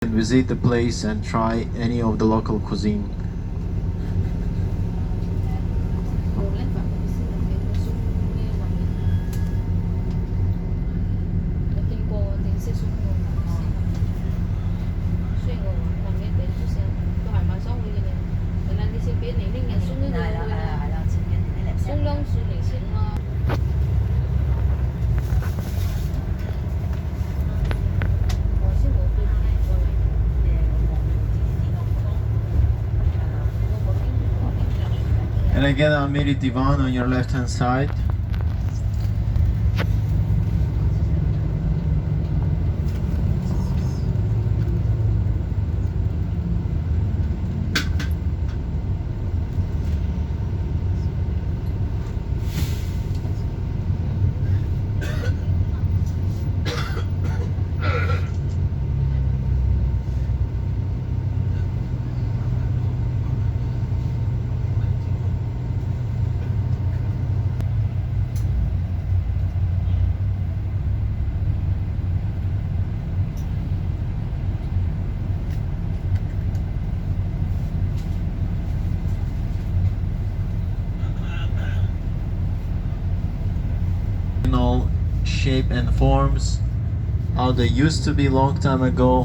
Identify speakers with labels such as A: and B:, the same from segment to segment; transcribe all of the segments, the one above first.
A: and visit the place and try any of the local cuisine. And again, a mini divan on your left hand side. Shape and forms, how they used to be long time ago,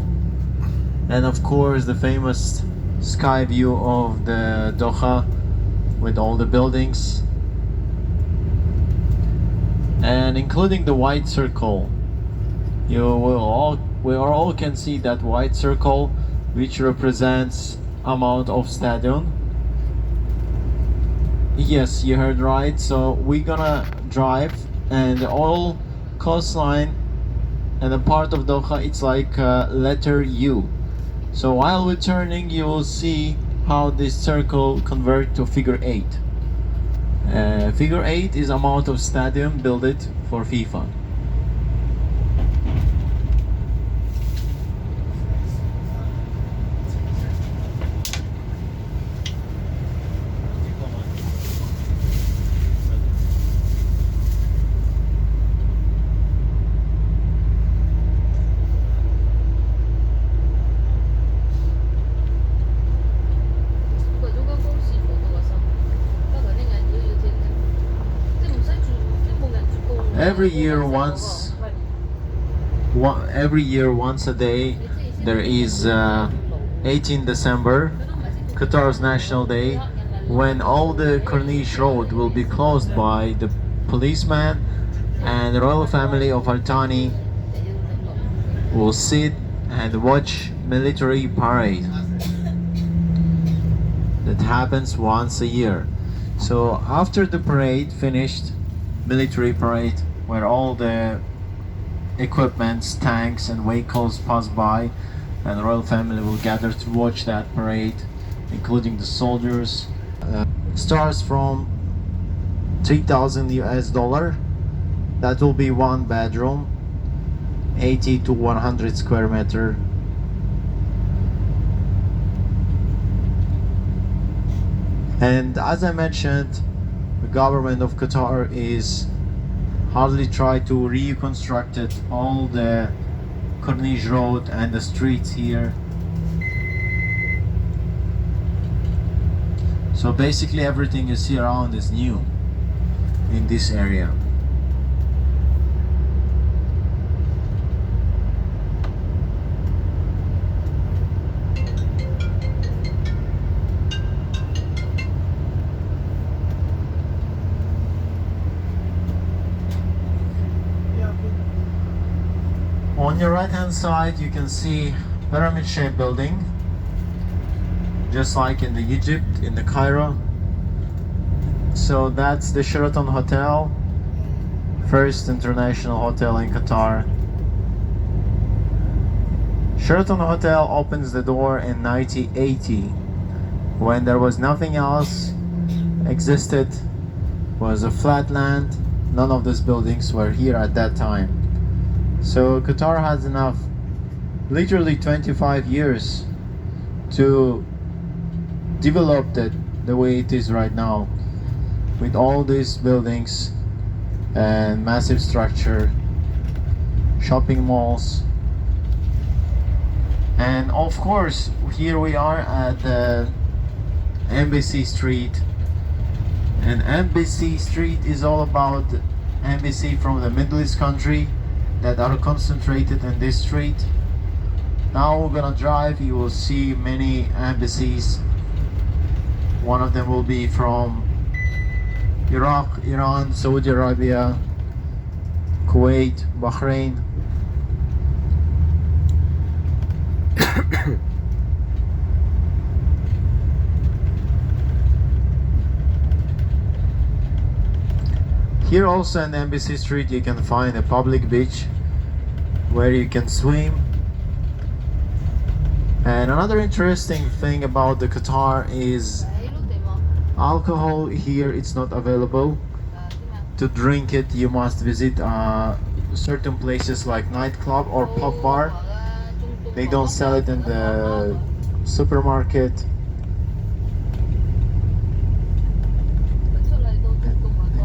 A: and of course the famous sky view of the Doha with all the buildings, and including the white circle. We all can see that white circle, which represents amount of stadium. Yes, you heard right. So we're gonna drive, and all coastline and a part of Doha, it's like letter U. So while we're turning, you will see how this circle convert to figure 8. Figure 8 is amount of stadium built it for FIFA. Every year once a day there is 18 December, Qatar's National Day, when all the Corniche Road will be closed by the policeman, and the royal family of Al Thani will sit and watch military parade that happens once a year. So after the parade finished, military parade, where all the equipments, tanks and vehicles pass by, and the royal family will gather to watch that parade, including the soldiers. Starts from 3,000 US dollar. That will be one bedroom, 80 to 100 square meter. And as I mentioned, the government of Qatar is hardly try to reconstruct it, all the Corniche Road and the streets here. So basically everything you see around is new in this area. On your right hand side you can see pyramid shaped building, just like in the Egypt, in the Cairo. So that's the Sheraton Hotel, first international hotel in Qatar. Sheraton Hotel opens the door in 1980, when there was nothing else existed, was a flat land. None of these buildings were here at that time. So Qatar has enough, literally 25 years to develop it the way it is right now, with all these buildings and massive structure, shopping malls. And of course, here we are at the Embassy Street. And Embassy Street is all about embassy from the Middle East country that are concentrated in this street. Now we're gonna drive, you will see many embassies. One of them will be from Iraq, Iran, Saudi Arabia, Kuwait, Bahrain. Here also in Embassy Street you can find a public beach where you can swim. And another interesting thing about the Qatar is alcohol here it's not available. To drink it you must visit certain places like nightclub or pub bar. They don't sell it in the supermarket.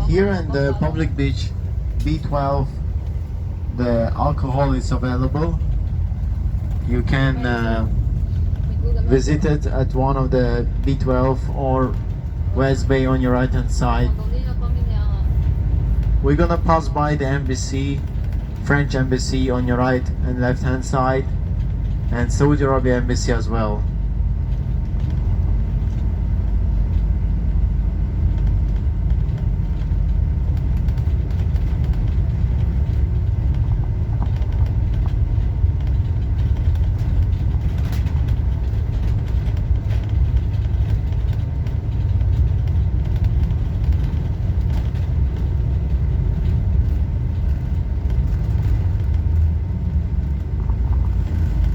A: Here in the public beach B12 the alcohol is available. You can visit it at one of the B12 or West Bay on your right hand side. We're gonna pass by the embassy, French embassy on your right and left hand side, and Saudi Arabia embassy as well.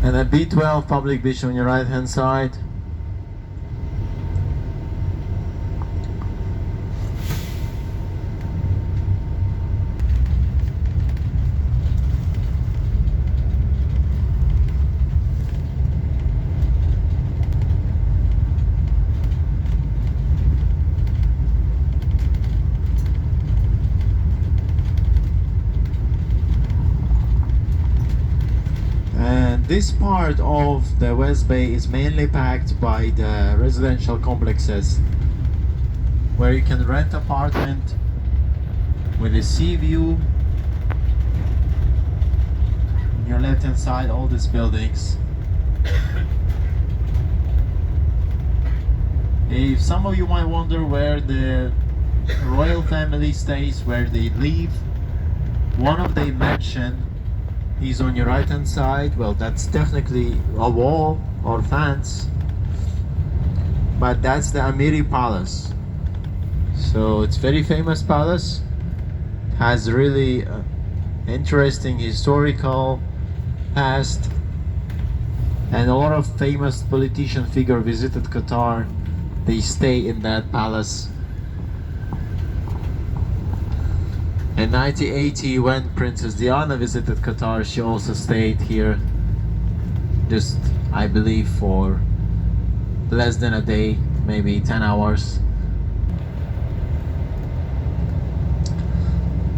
A: And a B12 public beach on your right hand side. This part of the West Bay is mainly packed by the residential complexes where you can rent apartment with a sea view. On your left hand side all these buildings. If some of you might wonder where the royal family stays, where they live, one of the mansion is on your right hand side. Well, that's technically a wall or fence, but that's the Amiri Palace. So it's very famous palace, has really interesting historical past, and a lot of famous politician figure visited Qatar. They stay in that palace. In 1980, when Princess Diana visited Qatar, she also stayed here, just I believe for less than a day, maybe 10 hours.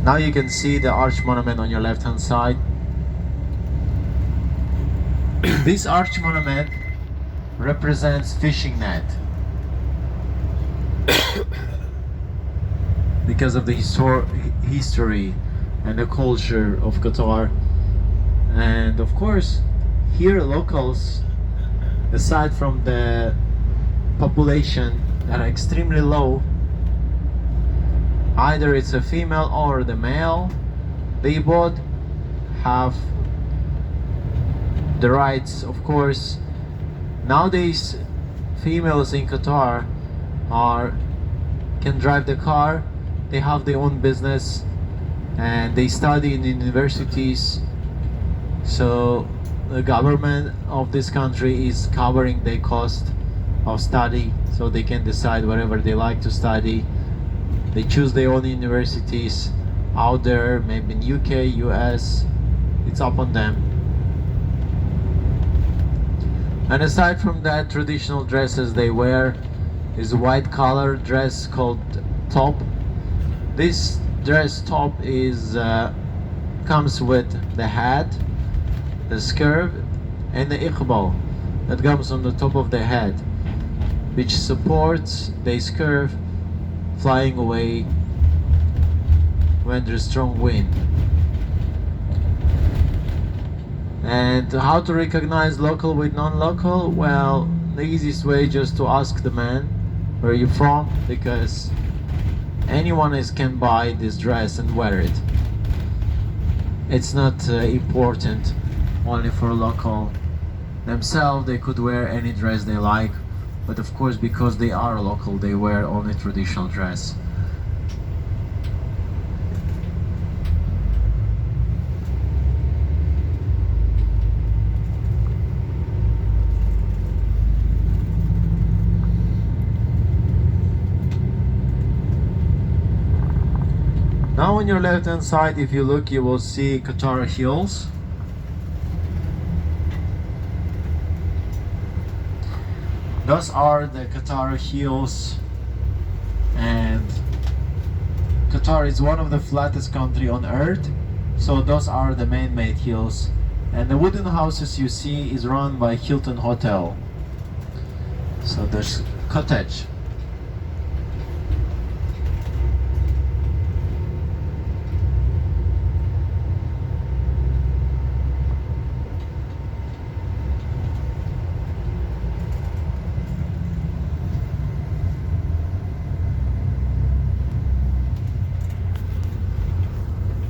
A: Now you can see the arch monument on your left hand side. This arch monument represents fishing net. Because of the history and the culture of Qatar. And of course, here locals, aside from the population that are extremely low, either it's a female or the male, they both have the rights. Of course, nowadays females in Qatar can drive the car. They have their own business and they study in universities. So the government of this country is covering the cost of study, so they can decide wherever they like to study. They choose their own universities out there, maybe in UK, US. It's up on them. And aside from that, traditional dresses they wear is a white collar dress called top. This dress top is comes with the hat, the skirt, and the iqbal that comes on the top of the head, which supports this curve flying away when there's strong wind. And how to recognize local with non-local? Well, the easiest way just to ask the man, where are you from? Because anyone can buy this dress and wear it. It's not important only for local themselves. They could wear any dress they like, but of course because they are local they wear only traditional dress. Now on your left hand side, if you look, you will see Qatar hills. Those are the Qatar hills, and Qatar is one of the flattest country on earth, so those are the man-made hills. And the wooden houses you see is run by Hilton Hotel. So there's cottage.